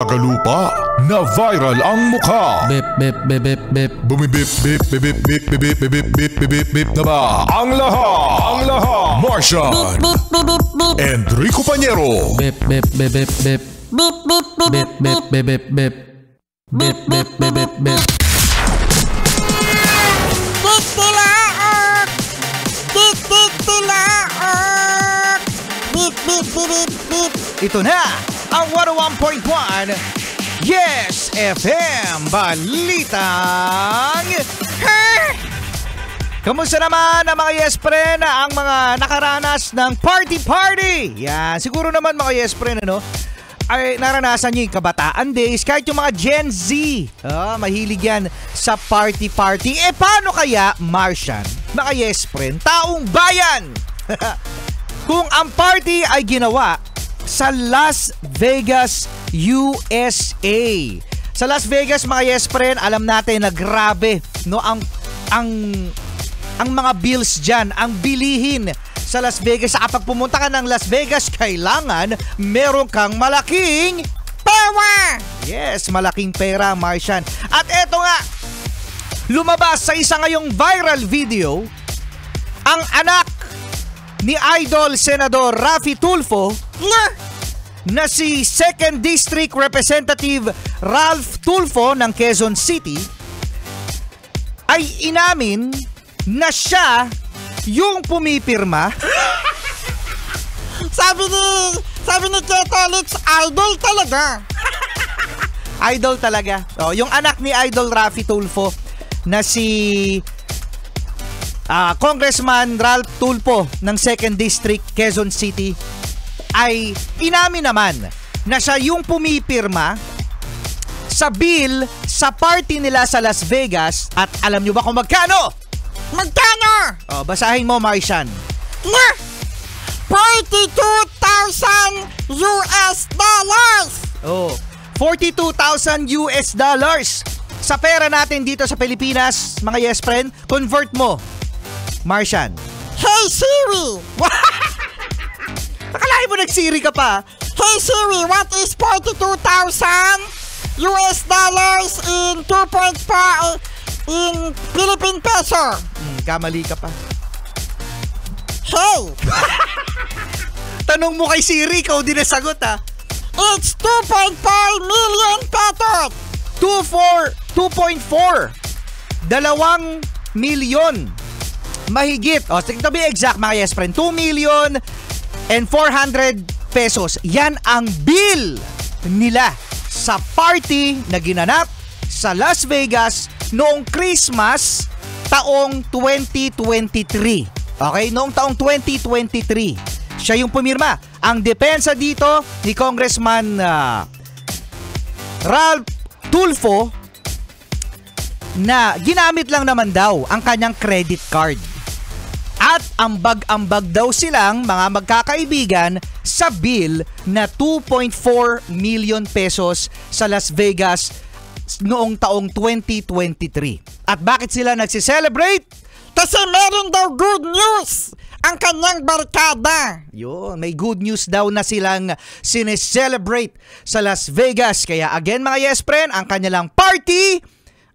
Tagalupa na viral ang mukha. Bip bip bip bip bip. Bumibip bip bip bip bip bip bip bip bip bip bip bip na ba? Ang lahat. Martian. Enrico Pañero. Bip bip bip bip bip. Bip bip bip bip bip bip bip. Bip bip bip bip bip. Titilaok! Titilaok! Bip bip bip bip bip. Ito na ang 101.1 Yes FM Balitang Kamusta naman ang mga Yes Friend ang mga nakaranas ng party? Yan, siguro naman mga Yes Friend ay naranasan nyo yung kabataan days, kahit yung mga Gen Z. Mahilig yan sa party. Paano kaya, Martian, mga Yes Friend, taong bayan? Kung ang party ay ginawa sa Las Vegas, USA. Sa Las Vegas, mga Yes Friend, alam natin na grabe, no, ang mga bills diyan, ang bilihin sa Las Vegas. Kapag pumunta ka ng Las Vegas, kailangan meron kang malaking pera. Yes, malaking pera, Martian. At eto nga, lumabas sa isa ngayong viral video ang anak ni Idol Senador Raffy Tulfo na si 2nd District Representative Ralph Tulfo ng Quezon City ay inamin na siya yung pumipirma. Sabi ni Ketolix, idol talaga. Idol talaga. Yung anak ni Idol Raffy Tulfo na si Congressman Ralph Tulfo ng 2nd District Quezon City ay inamin naman na siya yung pumipirma sa bill sa party nila sa Las Vegas. At alam nyo ba kung magkano? Magkano? Basahin mo, Martian. 42,000 US dollars. 42,000 US dollars. Sa pera natin dito sa Pilipinas, mga Yes Friend, convert mo, Martian. Hey Siri! Akalain mo nag-Siri ka pa. Hey Siri, what is 42,000 US dollars in 2.4 in Philippine peso? Kamali ka pa. Hey! Tanong mo kay Siri, ikaw din nasagot ha. It's 2.4 million pesos. 2.4. 2 milyon. Mahigit. To be exact, mga Yes Friend, 2 million and 400 pesos. Yan ang bill nila sa party na ginanap sa Las Vegas noong Christmas taong 2023. Okay? Noong taong 2023. Siya yung pumirma. Ang depensa dito ni Congressman Ralph Tulfo na ginamit lang naman daw ang kanyang credit card. At ambag-ambag daw silang mga magkakaibigan sa bill na 2.4 million pesos sa Las Vegas noong taong 2023. At bakit sila nagsiselebrate? Kasi meron daw good news ang kanyang barkada. Yun, may good news daw na silang sineselebrate sa Las Vegas. Kaya again mga Yes Friend, ang kanilang party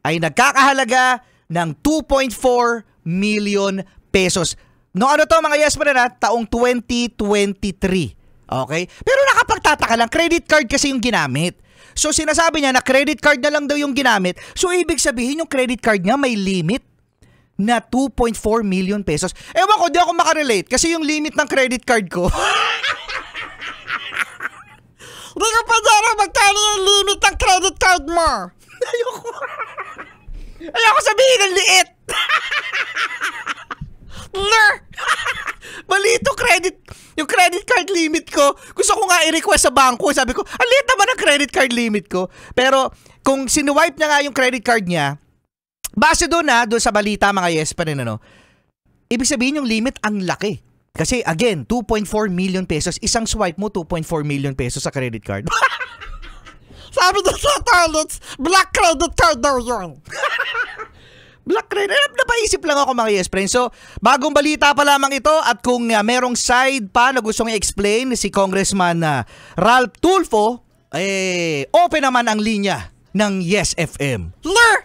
ay nagkakahalaga ng 2.4 million pesos. No, ano to mga Yes Friend taong 2023. Okay? Pero nakapagtataka lang, credit card kasi yung ginamit. So sinasabi niya na credit card na lang daw yung ginamit. So ibig sabihin yung credit card niya may limit na 2.4 million pesos. Ewan ko, di ako makarelate kasi yung limit ng credit card ko. Hindi ko pa dyan magkano yung limit ng credit card mo. Ayoko sabihin ang liit. Malito yung credit card limit ko. Gusto ko nga i-request sa bangko. Sabi ko, ang liit naman ang credit card limit ko. Pero kung sinuwipe niya nga yung credit card niya, base doon sa balita mga Yes pa rin ibig sabihin yung limit ang laki. Kasi again, 2.4 million pesos. Isang swipe mo, 2.4 million pesos sa credit card. Sabi niya sa toilets, black credit card daw yun. Black credit. Napaisip lang ako mga Yes Friends. So, bagong balita pa lamang ito at kung merong side pa na gustong i-explain si Congressman Ralph Tulfo, open naman ang linya ng Yes FM. Lur!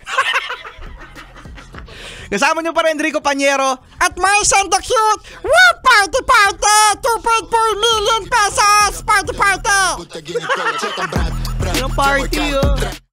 Kasama nyo pa rin Rico Panyero At Marcian the Cute! Woo! Party party! 2.4 million pesos! Party party! ng party.